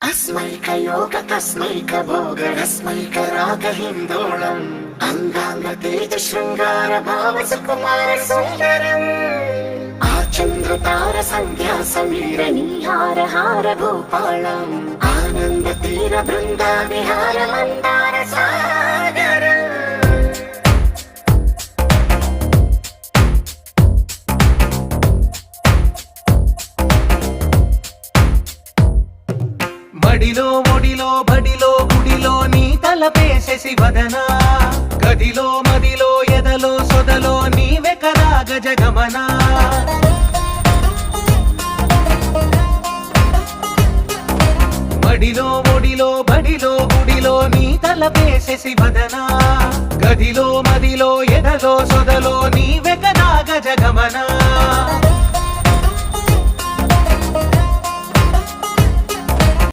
अस्मैकयोग तस्मैकभोगरस्मैकरागहिन्दोळम् अङ्गाङ्गतेज शृङ्गार भाव सुकुमार सुन्दरम् आचन्द्रतार सन्ध्या समीर नीहार हार भूपालम् आनन्द तीर बृन्दा विहार मन्दार सागरम् మడిలో ఒడిలో బడిలో గుడిలో నీ తలపేసేసి వదనా గదిలో మదిలో ఎదలో సొదలో నీవే కదా గజగమనా మడిలో ఒడిలో బడిలో గుడిలో నీ తలపేసేసి వదనా గదిలో మదిలో ఎదలో సొదలో నీవే కదా గజగమనా